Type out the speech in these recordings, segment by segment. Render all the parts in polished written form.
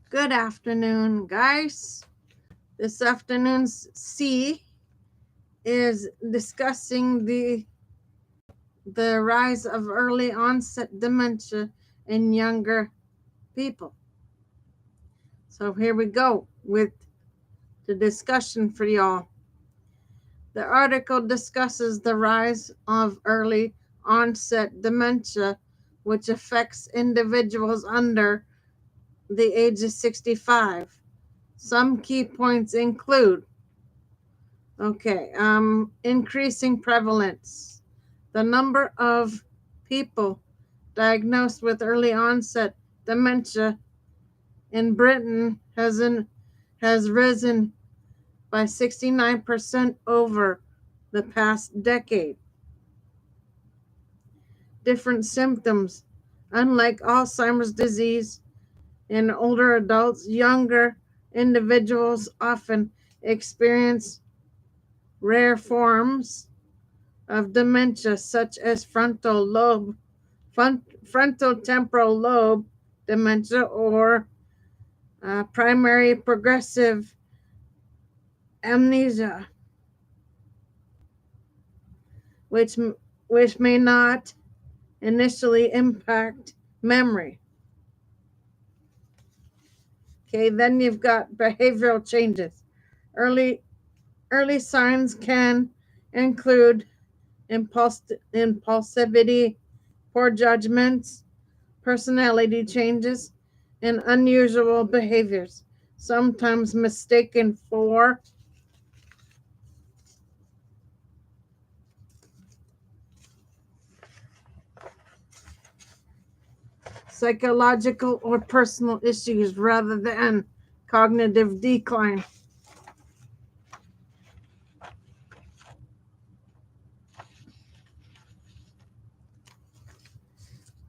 Good afternoon, guys. This afternoon's C is discussing the rise of early onset dementia in younger people. So here we go with the discussion for y'all. The article discusses the rise of early onset dementia, which affects individuals under the age of 65. Some key points include increasing prevalence. The number of people diagnosed with early onset dementia in Britain has risen by 69% over the past decade. Different symptoms. Unlike Alzheimer's disease in older adults, younger individuals often experience rare forms of dementia such as frontal temporal lobe dementia or primary progressive amnesia, which may not initially impact memory. Okay, then you've got behavioral changes. Early signs can include impulsivity, poor judgments, personality changes, and unusual behaviors, sometimes mistaken for psychological or personal issues rather than cognitive decline.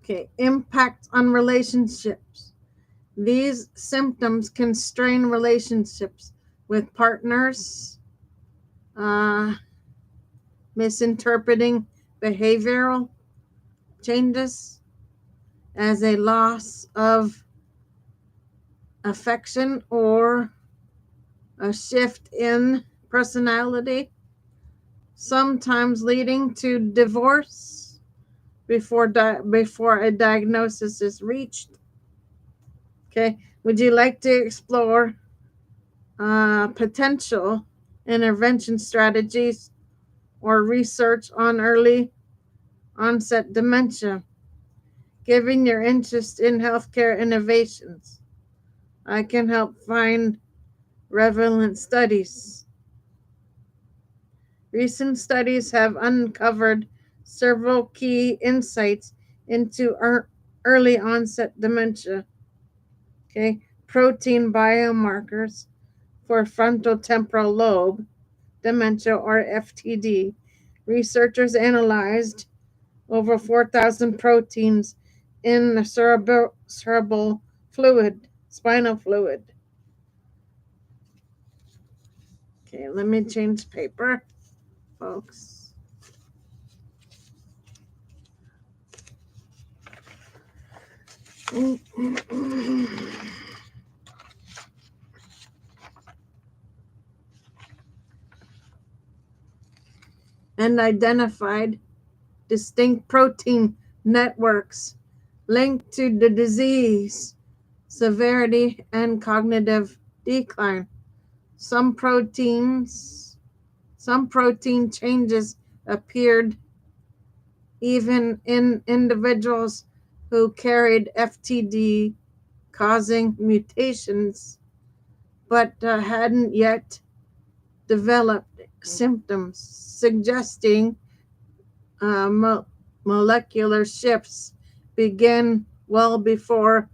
Okay, impact on relationships. These symptoms can strain relationships with partners, misinterpreting behavioral changes as a loss of affection or a shift in personality, sometimes leading to divorce before a diagnosis is reached. Okay, would you like to explore potential intervention strategies or research on early onset dementia? Given your interest in healthcare innovations, I can help find relevant studies. Recent studies have uncovered several key insights into early onset dementia. Okay, protein biomarkers for frontal temporal lobe dementia or FTD. Researchers analyzed over 4,000 proteins in the cerebral fluid, spinal fluid. Okay, let me change paper, folks. And identified distinct protein networks linked to the disease severity and cognitive decline. Some protein changes appeared even in individuals who carried FTD, causing mutations, but hadn't yet developed symptoms, suggesting molecular shifts begin well before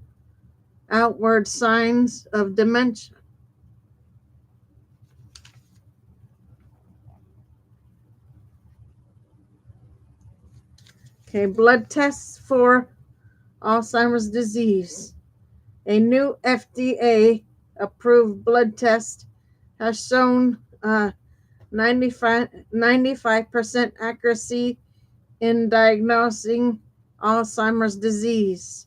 outward signs of dementia. Okay, blood tests for Alzheimer's disease. A new FDA approved blood test has shown 95% accuracy in diagnosing Alzheimer's disease.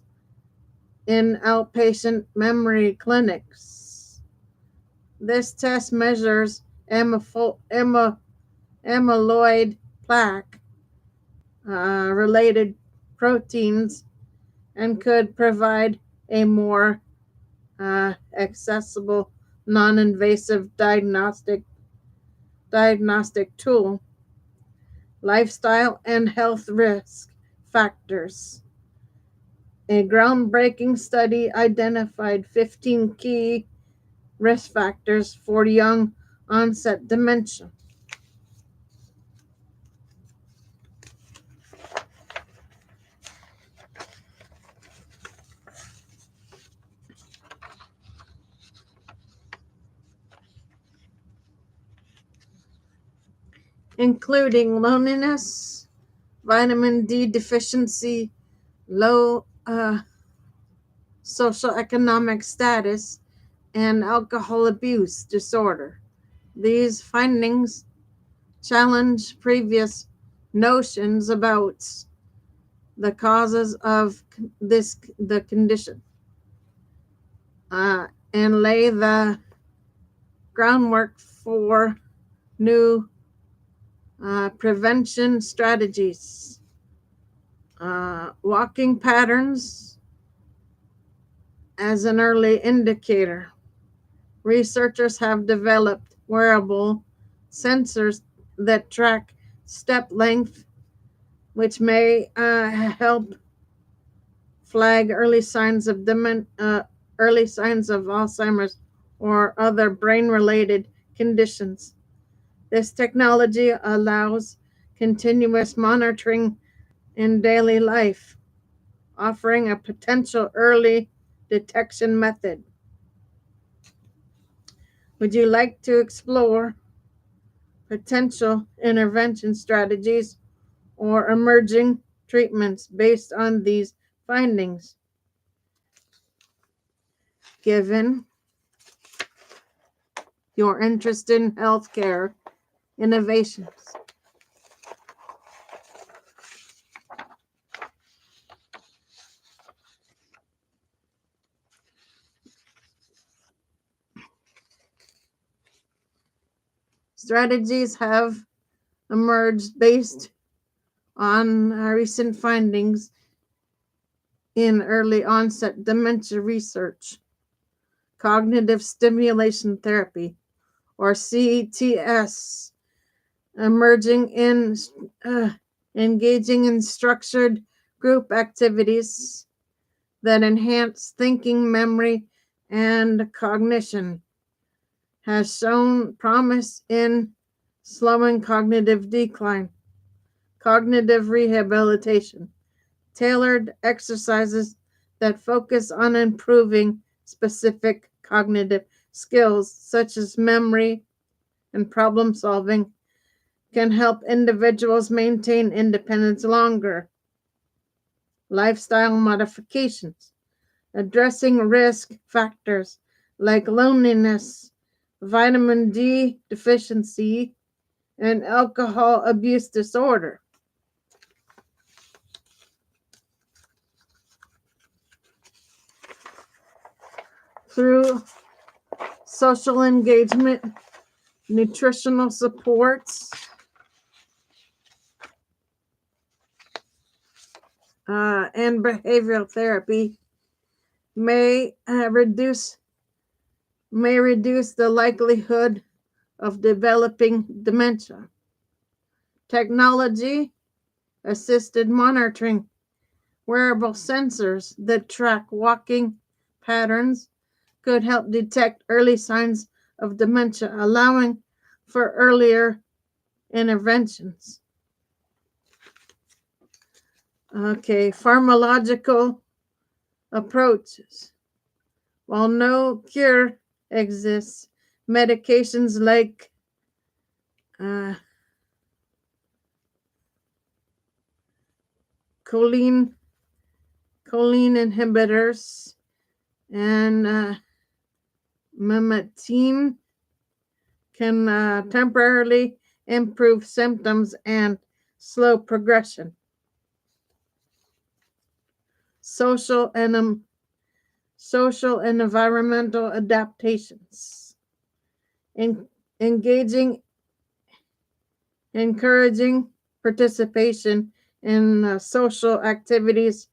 in outpatient memory clinics. This test measures amyloid plaque related proteins and could provide a more accessible, non-invasive diagnostic tool. Lifestyle and health risk factors. A groundbreaking study identified 15 key risk factors for young onset dementia. Including loneliness, vitamin D deficiency, low socioeconomic status, and alcohol abuse disorder. These findings challenge previous notions about the causes of the condition and lay the groundwork for new prevention strategies. Walking patterns as an early indicator. Researchers have developed wearable sensors that track step length, which may help flag early signs of Alzheimer's or other brain-related conditions. This technology allows continuous monitoring in daily life, offering a potential early detection method. Would you like to explore potential intervention strategies or emerging treatments based on these findings? Given your interest in healthcare innovations. Strategies have emerged based on recent findings in early onset dementia research. Cognitive stimulation therapy, or CTS, engaging in structured group activities that enhance thinking, memory, and cognition, has shown promise in slowing cognitive decline. Cognitive rehabilitation, tailored exercises that focus on improving specific cognitive skills such as memory and problem solving, can help individuals maintain independence longer. Lifestyle modifications, addressing risk factors like loneliness, vitamin D deficiency, and alcohol abuse disorder. Through social engagement, nutritional supports, and behavioral therapy may reduce the likelihood of developing dementia. Technology assisted monitoring, wearable sensors that track walking patterns could help detect early signs of dementia, allowing for earlier interventions. Okay, pharmacological approaches. While no cure exists, medications like choline inhibitors and memetine can temporarily improve symptoms and slow progression. Social and social and environmental adaptations, en- engaging, encouraging participation in social activities,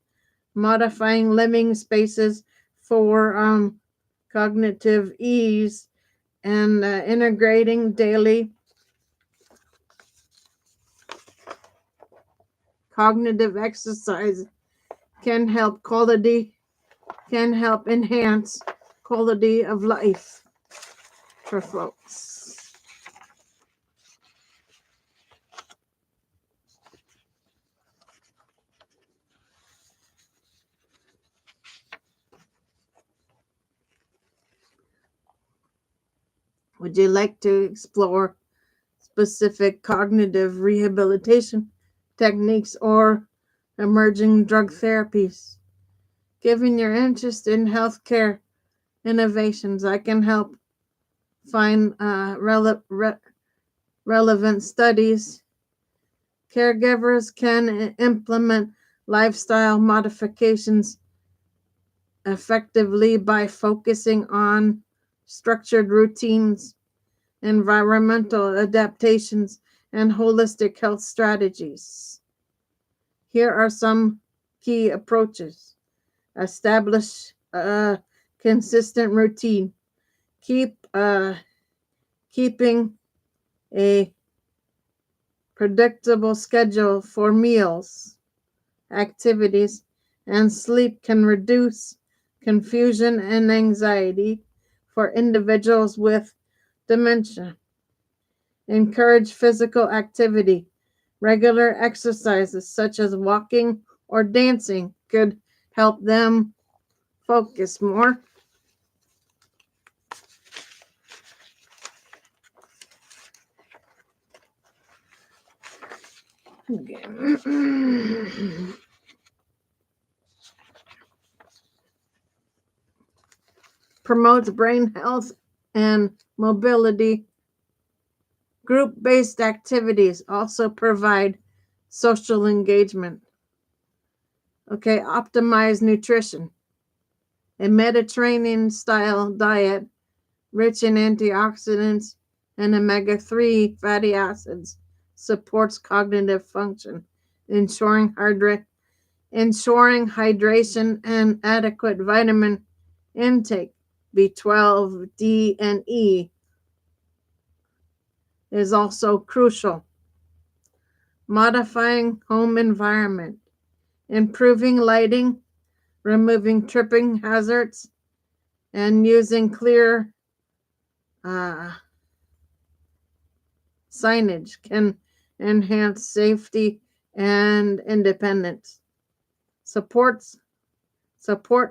modifying living spaces for cognitive ease, and integrating daily cognitive exercise can help enhance quality of life for folks. Would you like to explore specific cognitive rehabilitation techniques or emerging drug therapies? Given your interest in healthcare innovations, I can help find relevant studies. Caregivers can implement lifestyle modifications effectively by focusing on structured routines, environmental adaptations, and holistic health strategies. Here are some key approaches. Establish a consistent routine. Keeping a predictable schedule for meals, activities, and sleep can reduce confusion and anxiety for individuals with dementia. Encourage physical activity. Regular exercises such as walking or dancing could help them focus more. Promotes brain health and mobility. Group-based activities also provide social engagement. Okay, optimize nutrition. A Mediterranean style diet rich in antioxidants and omega-3 fatty acids supports cognitive function, ensuring hydration and adequate vitamin intake. B12, D, and E is also crucial. Modifying home environment, improving lighting, removing tripping hazards, and using clear signage can enhance safety and independence. Support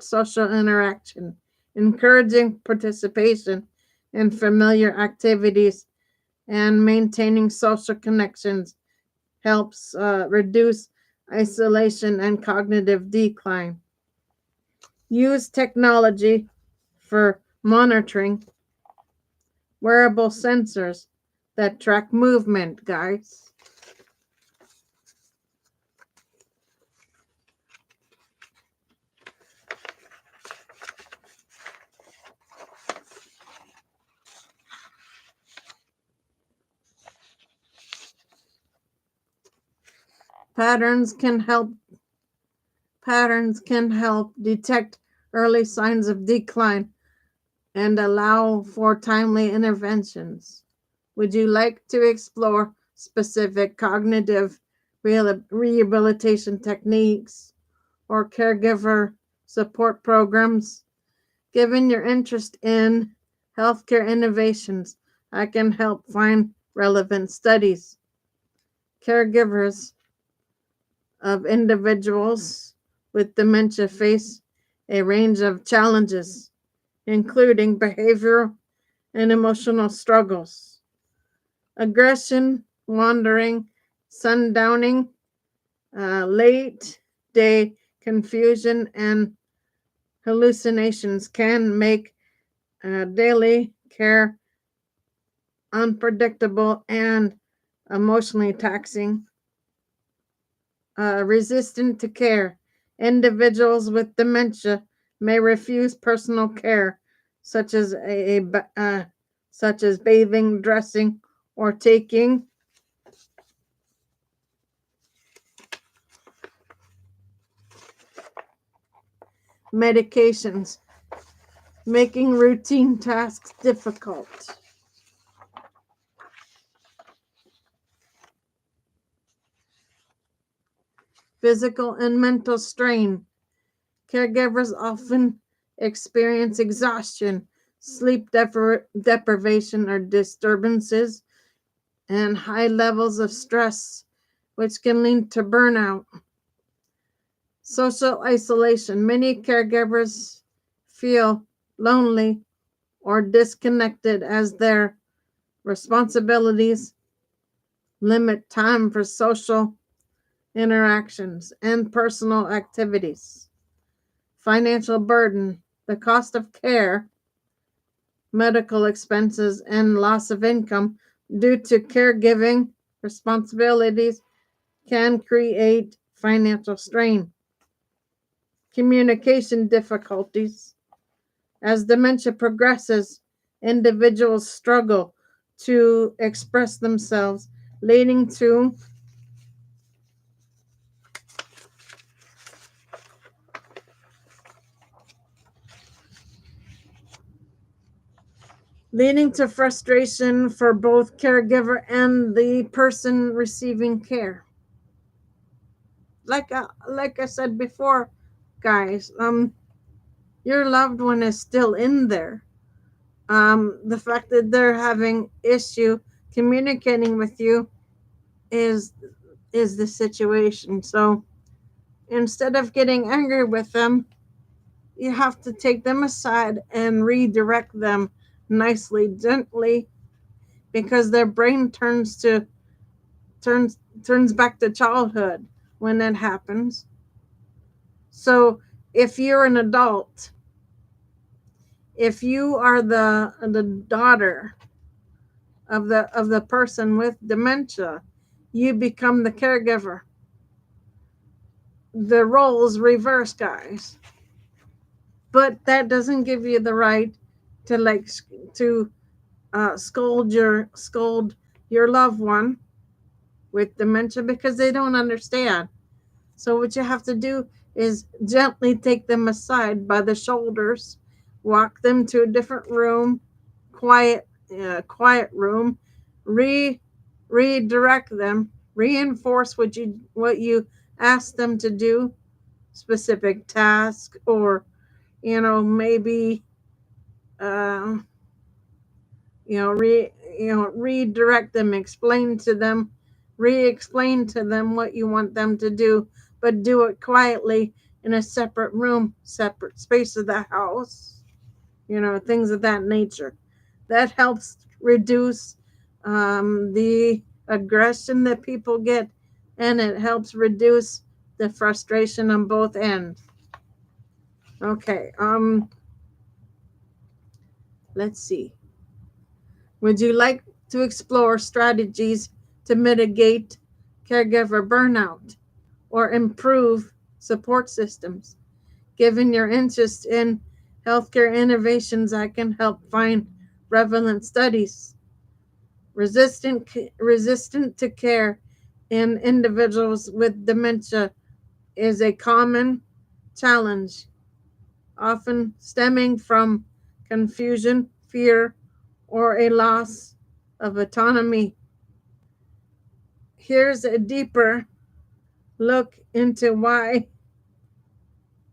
social interaction, encouraging participation in familiar activities and maintaining social connections helps reduce isolation and cognitive decline. Use technology for monitoring, wearable sensors that track movement, guys. Patterns can help detect early signs of decline and allow for timely interventions. Would you like to explore specific cognitive rehabilitation techniques or caregiver support programs? Given your interest in healthcare innovations, I can help find relevant studies. Caregivers of individuals with dementia face a range of challenges, including behavioral and emotional struggles, aggression, wandering, sundowning, late day confusion, and hallucinations can make daily care unpredictable and emotionally taxing. Resistant to care. Individuals with dementia may refuse personal care, such as such as bathing, dressing, or taking medications, making routine tasks difficult. Physical and mental strain. Caregivers often experience exhaustion, sleep deprivation or disturbances, and high levels of stress, which can lead to burnout. Social isolation. Many caregivers feel lonely or disconnected as their responsibilities limit time for social interactions and personal activities. Financial burden. The cost of care, medical expenses, and loss of income due to caregiving responsibilities can create financial strain. Communication difficulties. As dementia progresses, individuals struggle to express themselves, leading to frustration for both caregiver and the person receiving care. Like I said before, guys, your loved one is still in there. The fact that they're having issue communicating with you is the situation. So instead of getting angry with them, you have to take them aside and redirect them nicely, gently, because their brain turns back to childhood when that happens. So if you're an adult, if you are the daughter of the person with dementia, you become the caregiver. The roles reverse, guys. But that doesn't give you the right to to scold your loved one with dementia, because they don't understand. So what you have to do is gently take them aside by the shoulders, walk them to a different room, quiet room, re redirect them, reinforce what you ask them to do, specific task, or maybe uh, redirect them, re-explain to them what you want them to do, but do it quietly in a separate room, separate space of the house, things of that nature. That helps reduce the aggression that people get, and it helps reduce the frustration on both ends. Okay, let's see. Would you like to explore strategies to mitigate caregiver burnout or improve support systems? Given your interest in healthcare innovations, I can help find relevant studies. Resistant to care in individuals with dementia is a common challenge, often stemming from confusion, fear, or a loss of autonomy. Here's a deeper look into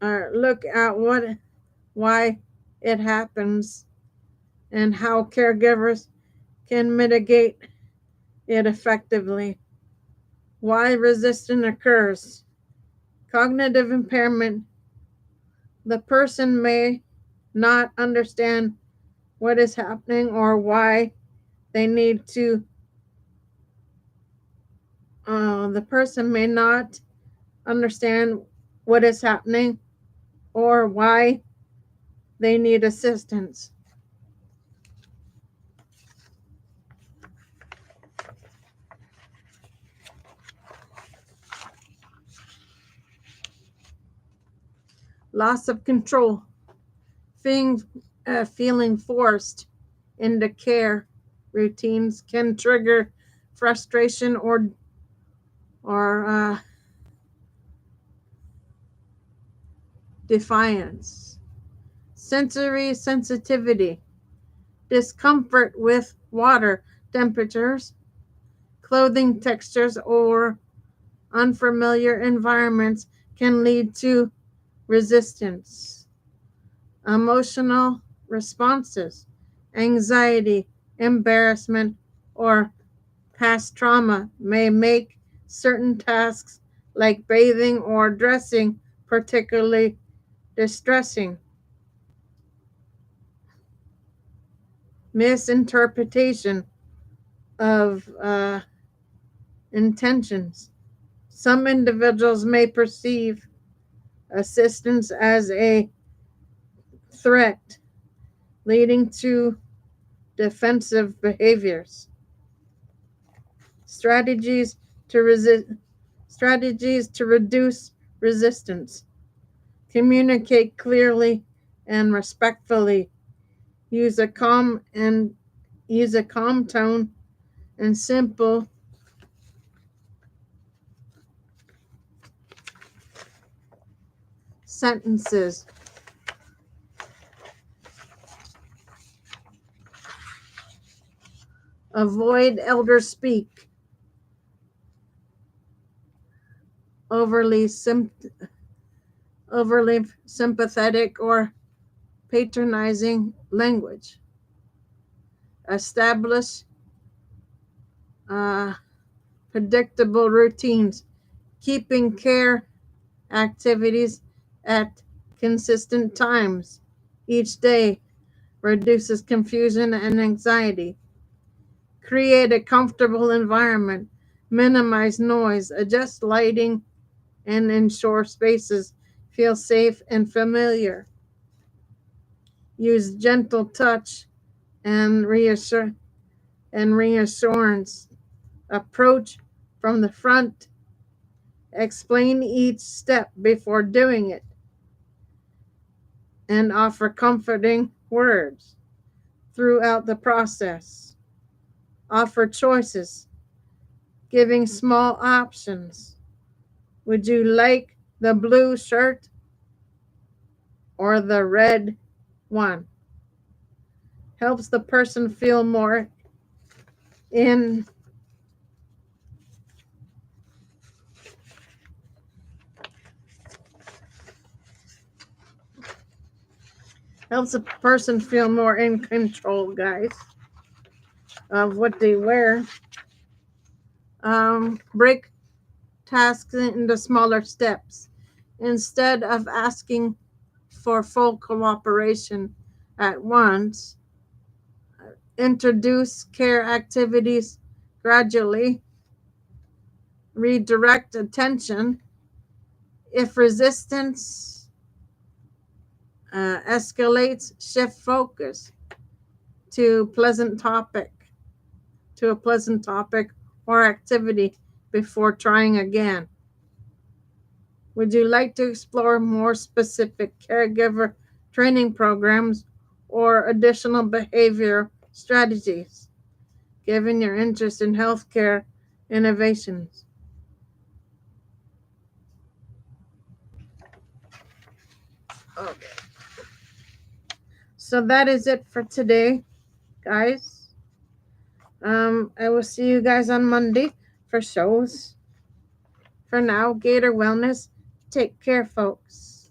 look at why it happens and how caregivers can mitigate it effectively. Why resistance occurs. Cognitive impairment. The person may not understand what is happening or why they need to. The person may not understand what is happening or why they need assistance. Loss of control. Feeling, feeling forced into care routines can trigger frustration or defiance. Sensory sensitivity, discomfort with water temperatures, clothing textures, or unfamiliar environments can lead to resistance. Emotional responses, anxiety, embarrassment, or past trauma may make certain tasks like bathing or dressing particularly distressing. Misinterpretation of intentions. Some individuals may perceive assistance as a threat, leading to defensive behaviors. Strategies to resist strategies to reduce resistance. Communicate clearly and respectfully. Use a calm and use a calm tone and simple sentences. Avoid elder speak, overly overly sympathetic or patronizing language. Establish uh, predictable routines, keeping care activities at consistent times each day reduces confusion and anxiety. Create a comfortable environment, minimize noise, adjust lighting, and ensure spaces feel safe and familiar. Use gentle touch and reassurance. Approach from the front. Explain each step before doing it and offer comforting words throughout the process. Offer choices, giving small options. Would you like the blue shirt or the red one? Helps the person feel more in helps a person feel more in control, guys, of what they wear. Break tasks into smaller steps. Instead of asking for full cooperation at once, introduce care activities gradually. Redirect attention. If resistance escalates, shift focus to a pleasant topic or activity before trying again. Would you like to explore more specific caregiver training programs or additional behavior strategies, given your interest in healthcare innovations? Okay. So that is it for today, guys. I will see you guys on Monday for shows. For now, Gator Wellness. Take care, folks.